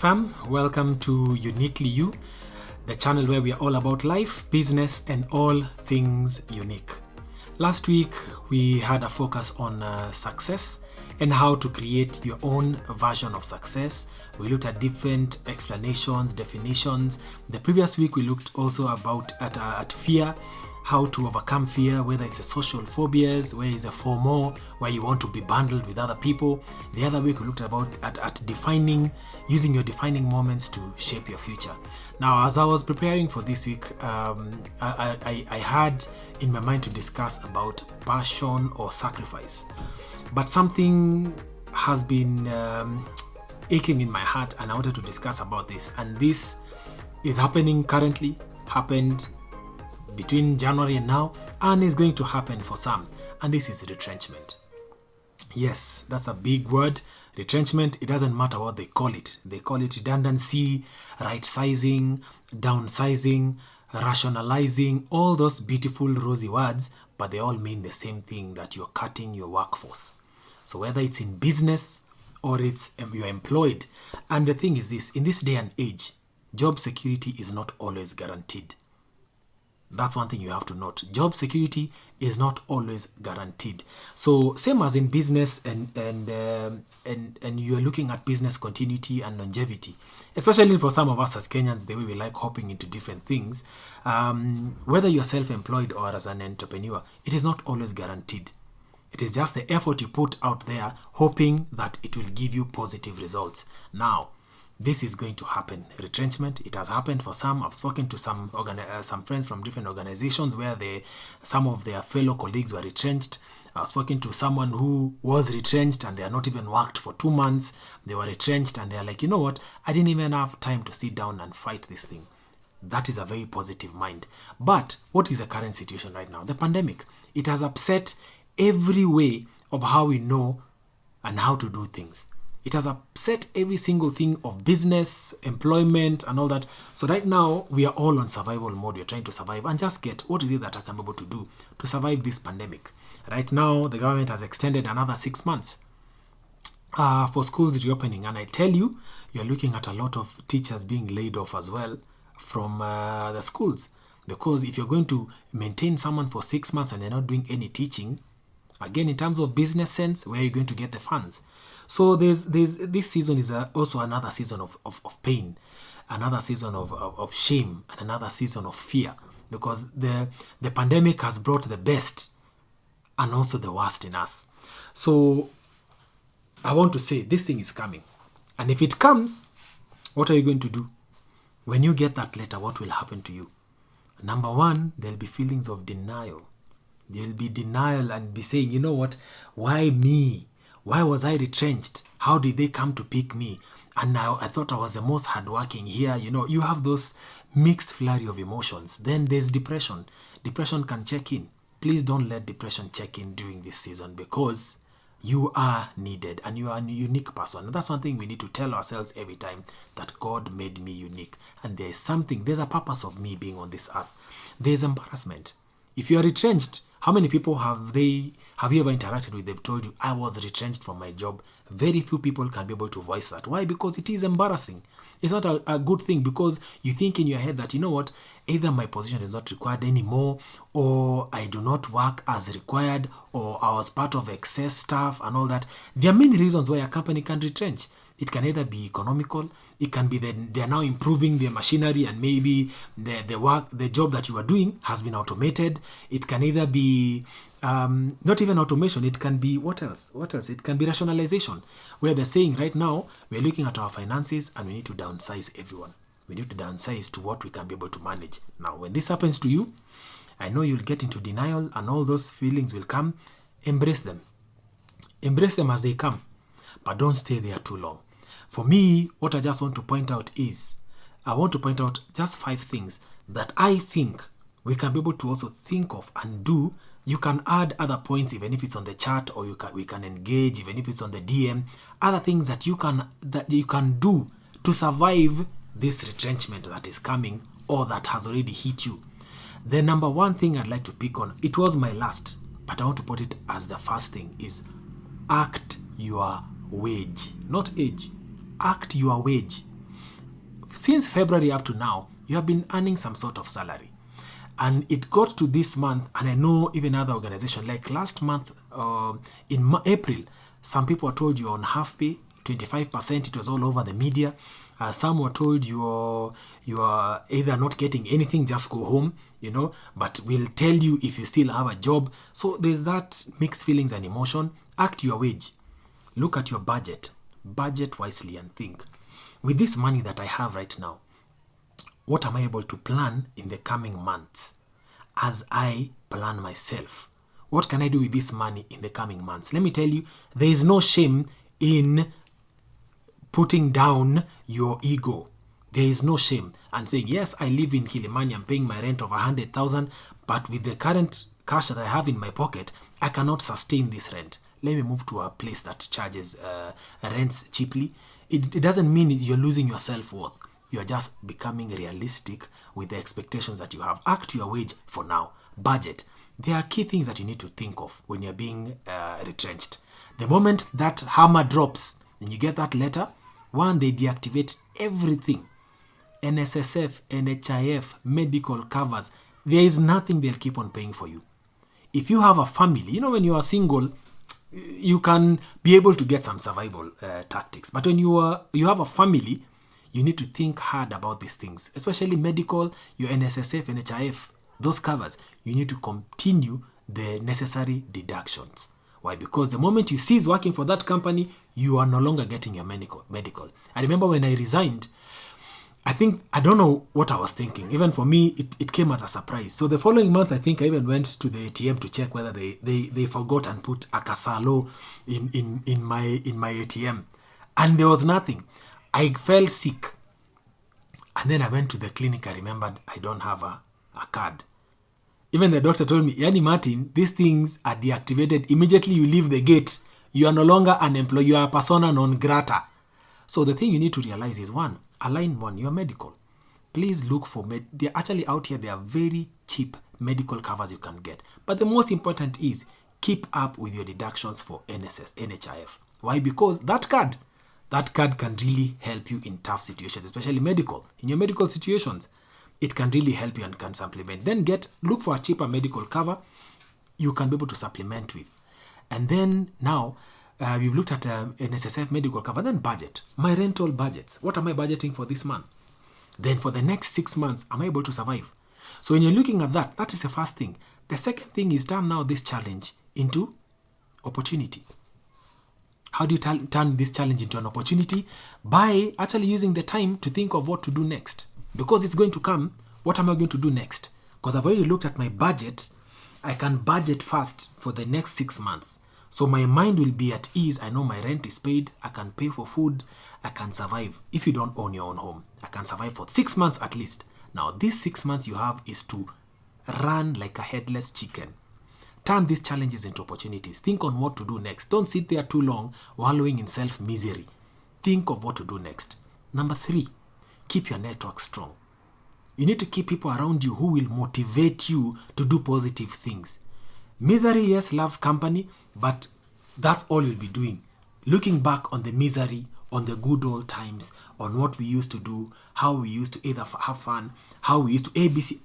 fam, welcome to Uniquely You, the channel where we are all about life, business and all things unique. Last week we had a focus on success and how to create your own version of success. We looked at different explanations, definitions. The previous week we looked also about at fear, how to overcome fear, whether it's a social phobias, where is a FOMO, where you want to be bundled with other people. The other week we looked about at defining, using your defining moments to shape your future. Now, as I was preparing for this week, I had in my mind to discuss about passion or sacrifice. But something has been aching in my heart and I wanted to discuss about this. And this is happening currently, happened between January and now, and is going to happen for some, and this is retrenchment. Yes, that's a big word, retrenchment. It doesn't matter what they call it. They call it redundancy, right sizing, downsizing, rationalizing, all those beautiful rosy words, but they all mean the same thing, that you're cutting your workforce. So whether it's in business or it's you're employed, and the thing is this, in this day and age, job security is not always guaranteed. That's one thing you have to note. Job security is not always guaranteed. So same as in business and you're looking at business continuity and longevity, especially for some of us as Kenyans, the way we like hopping into different things, whether you're self-employed or as an entrepreneur, it is not always guaranteed. It is just the effort you put out there, hoping that it will give you positive results. Now, this is going to happen. Retrenchment, it has happened for some. I've spoken to some friends from different organizations where some of their fellow colleagues were retrenched. I've spoken to someone who was retrenched and they are not even worked for 2 months. They were retrenched and they're like, you know what? I didn't even have time to sit down and fight this thing. That is a very positive mind. But what is the current situation right now? The pandemic. It has upset every way of how we know and how to do things. It has upset every single thing of business, employment, and all that. So right now, we are all on survival mode. We're trying to survive and just get what is it that I can be able to do to survive this pandemic. Right now, the government has extended another 6 months for schools reopening. And I tell you, you're looking at a lot of teachers being laid off as well from the schools. Because if you're going to maintain someone for 6 months and they're not doing any teaching, again, in terms of business sense, where are you going to get the funds? So this season is also another season of pain, another season of shame, and another season of fear, because the pandemic has brought the best and also the worst in us. So I want to say this thing is coming. And if it comes, what are you going to do? When you get that letter, what will happen to you? Number one, there'll be feelings of denial. There'll be denial and be saying, you know what, why me? Why was I retrenched? How did they come to pick me? And now I thought I was the most hardworking here. You know, you have those mixed flurry of emotions. Then there's depression. Depression can check in. Please don't let depression check in during this season, because you are needed and you are a unique person. And that's one thing we need to tell ourselves every time, that God made me unique. And there's a purpose of me being on this earth. There's embarrassment. If you are retrenched, how many people have you ever interacted with? They've told you, I was retrenched from my job. Very few people can be able to voice that. Why? Because it is embarrassing. It's not a good thing, because you think in your head that, you know what, either my position is not required anymore, or I do not work as required, or I was part of excess staff and all that. There are many reasons why a company can retrench. It can either be economical, it can be that they are now improving their machinery and maybe the job that you are doing has been automated. It can either be not even automation, it can be what else? It can be rationalization, where they're saying right now we're looking at our finances and we need to downsize everyone. We need to downsize to what we can be able to manage. Now, when this happens to you, I know you'll get into denial and all those feelings will come. Embrace them. Embrace them as they come, but don't stay there too long. For me, what I just want to point out is, I want to point out just 5 things that I think we can be able to also think of and do. You can add other points, even if it's on the chat, or we can engage, even if it's on the DM. Other things that you can do to survive this retrenchment that is coming or that has already hit you. The number one thing I'd like to pick on, it was my last, but I want to put it as the first thing, is act your wage, not age. Act your wage. since February up to now, you have been earning some sort of salary. And it got to this month, and I know even other organizations, like last month in April, some people were told you're on half pay, 25%. It was all over the media. Some were told you are either not getting anything, just go home, but we'll tell you if you still have a job. So there's that mixed feelings and emotion. Act your wage. Look at your budget wisely and think, with this money that I have right now, what am I able to plan in the coming months as I plan myself? What can I do with this money in the coming months? Let me tell you, there is no shame in putting down your ego. There is no shame and saying, yes, I live in Kilimani, I'm paying my rent of 100,000, but with the current cash that I have in my pocket, I cannot sustain this rent. Let me move to a place that charges rents cheaply. It doesn't mean you're losing your self-worth. You're just becoming realistic with the expectations that you have. Act your wage for now. Budget. There are key things that you need to think of when you're being retrenched. The moment that hammer drops and you get that letter, one, they deactivate everything. NSSF, NHIF, medical covers. There is nothing they'll keep on paying for you. If you have a family, when you are single, you can be able to get some survival tactics. But when you have a family, you need to think hard about these things, especially medical, your NSSF, NHIF, those covers. You need to continue the necessary deductions. Why? Because the moment you cease working for that company, you are no longer getting your medical. I remember when I resigned, I don't know what I was thinking. Even for me, it came as a surprise. So the following month, I think I even went to the ATM to check whether they forgot and put a Casalo in my ATM. And there was nothing. I fell sick. And then I went to the clinic. I remembered I don't have a card. Even the doctor told me, Yani Martin, these things are deactivated. Immediately you leave the gate. You are no longer an employee. You are a persona non grata. So the thing you need to realize is, one, align your medical. Please look for, they're actually out here, they are very cheap medical covers you can get. But the most important is, keep up with your deductions for NHIF. Why? Because that card can really help you in tough situations, especially medical. In your medical situations, it can really help you and can supplement. Then look for a cheaper medical cover you can be able to supplement with. And then now, we've looked at NSSF medical cover, then budget. My rental budgets. What am I budgeting for this month? Then for the next 6 months, am I able to survive? So when you're looking at that is the first thing. The second thing is turn now this challenge into opportunity. How do you turn this challenge into an opportunity? By actually using the time to think of what to do next. Because it's going to come, what am I going to do next? Because I've already looked at my budget. I can budget fast for the next 6 months. So my mind will be at ease. I know my rent is paid. I can pay for food. I can survive. If you don't own your own home, I can survive for 6 months at least. Now, these 6 months you have is to run like a headless chicken. Turn these challenges into opportunities. Think on what to do next. Don't sit there too long wallowing in self-misery. Think of what to do next. Number 3, keep your network strong. You need to keep people around you who will motivate you to do positive things. Misery, yes, loves company, but that's all you'll be doing. Looking back on the misery, on the good old times, on what we used to do, how we used to either have fun, how we used to ABC.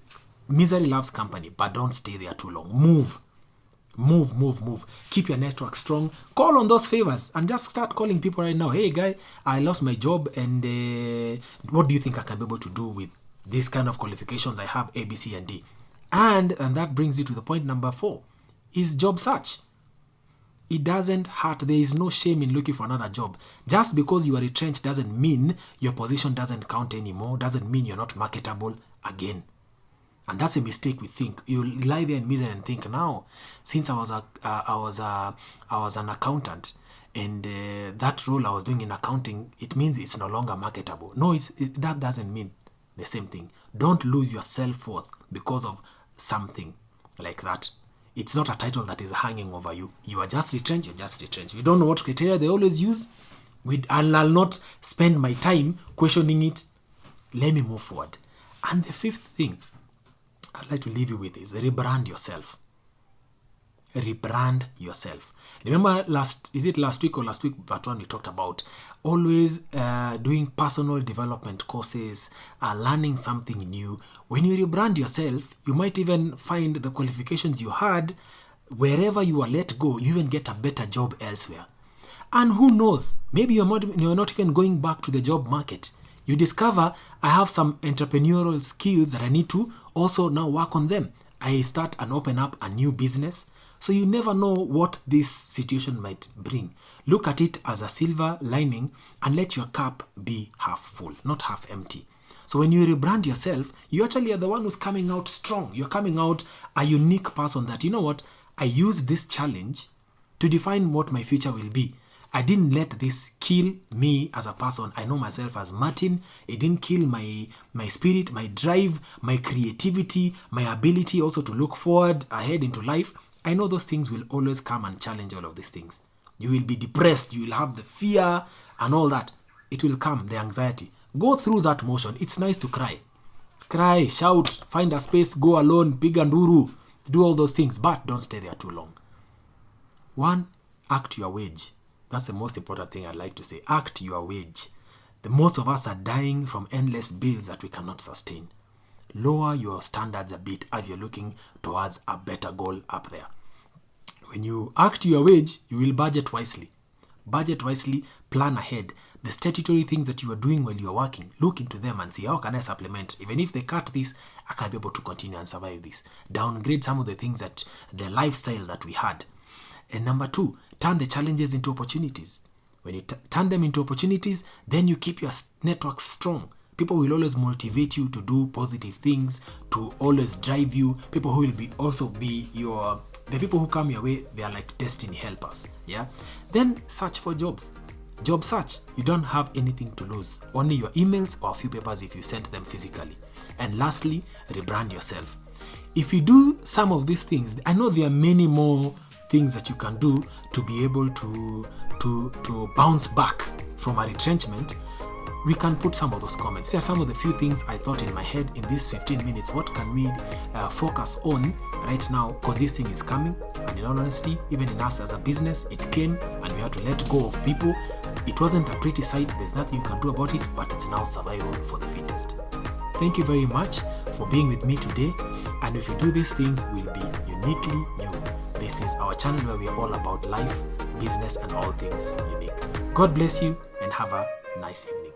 Misery loves company, but don't stay there too long. Move. Keep your network strong. Call on those favors and just start calling people right now. Hey, guy, I lost my job, and what do you think I can be able to do with this kind of qualifications I have, A, B, C, and D? And that brings you to the point number 4, is job search. It doesn't hurt. There is no shame in looking for another job. Just because you are retrenched doesn't mean your position doesn't count anymore, doesn't mean you're not marketable again. And that's a mistake we think. You lie there in misery and think, now, since I was an accountant, and that role I was doing in accounting, it means it's no longer marketable. No, that doesn't mean the same thing. Don't lose your self-worth because of something like that. It's not a title that is hanging over you. You are just retrenched, you're just retrenched. We don't know what criteria they always use. I'll not spend my time questioning it. Let me move forward. And the 5th thing I'd like to leave you with is rebrand yourself. rebrand yourself. Remember last week or last week part one we talked about always doing personal development courses, learning something new. When you rebrand yourself, you might even find the qualifications you had wherever you are let go, you even get a better job elsewhere. And who knows, maybe you're not even going back to the job market. You discover, I have some entrepreneurial skills that I need to also now work on them. I start and open up a new business. So you never know what this situation might bring. Look at it as a silver lining and let your cup be half full, not half empty. So when you rebrand yourself, you actually are the one who's coming out strong. You're coming out a unique person that, you know what, I used this challenge to define what my future will be. I didn't let this kill me as a person. I know myself as Martin. It didn't kill my spirit, my drive, my creativity, my ability also to look forward ahead into life. I know those things will always come and challenge all of these things. You will be depressed. You will have the fear and all that. It will come, the anxiety. Go through that motion. It's nice to cry. Cry, shout, find a space, go alone, big anduru. Do all those things, but don't stay there too long. 1, act your wage. That's the most important thing I'd like to say. Act your wage. The most of us are dying from endless bills that we cannot sustain. Lower your standards a bit as you're looking towards a better goal up there. When you act your wage, you will budget wisely. Budget wisely, plan ahead. The statutory things that you are doing while you're working, look into them and see how can I supplement. Even if they cut this, I can be able to continue and survive this. Downgrade some of the things that the lifestyle that we had. And number 2, turn the challenges into opportunities. When you turn them into opportunities, then you keep your network strong. People will always motivate you to do positive things, to always drive you. People who will also be the people who come your way, they are like destiny helpers. Yeah. Then search for jobs. Job search. You don't have anything to lose. Only your emails or a few papers if you sent them physically. And lastly, rebrand yourself. If you do some of these things, I know there are many more things that you can do to be able to bounce back from a retrenchment. We can put some of those comments. There are some of the few things I thought in my head in these 15 minutes. What can we focus on right now? Because this thing is coming. And in all honesty, even in us as a business, it came and we had to let go of people. It wasn't a pretty sight. There's nothing you can do about it, but it's now survival for the fittest. Thank you very much for being with me today. And if you do these things, we'll be uniquely you. This is our channel where we are all about life, business, and all things unique. God bless you and have a nice evening.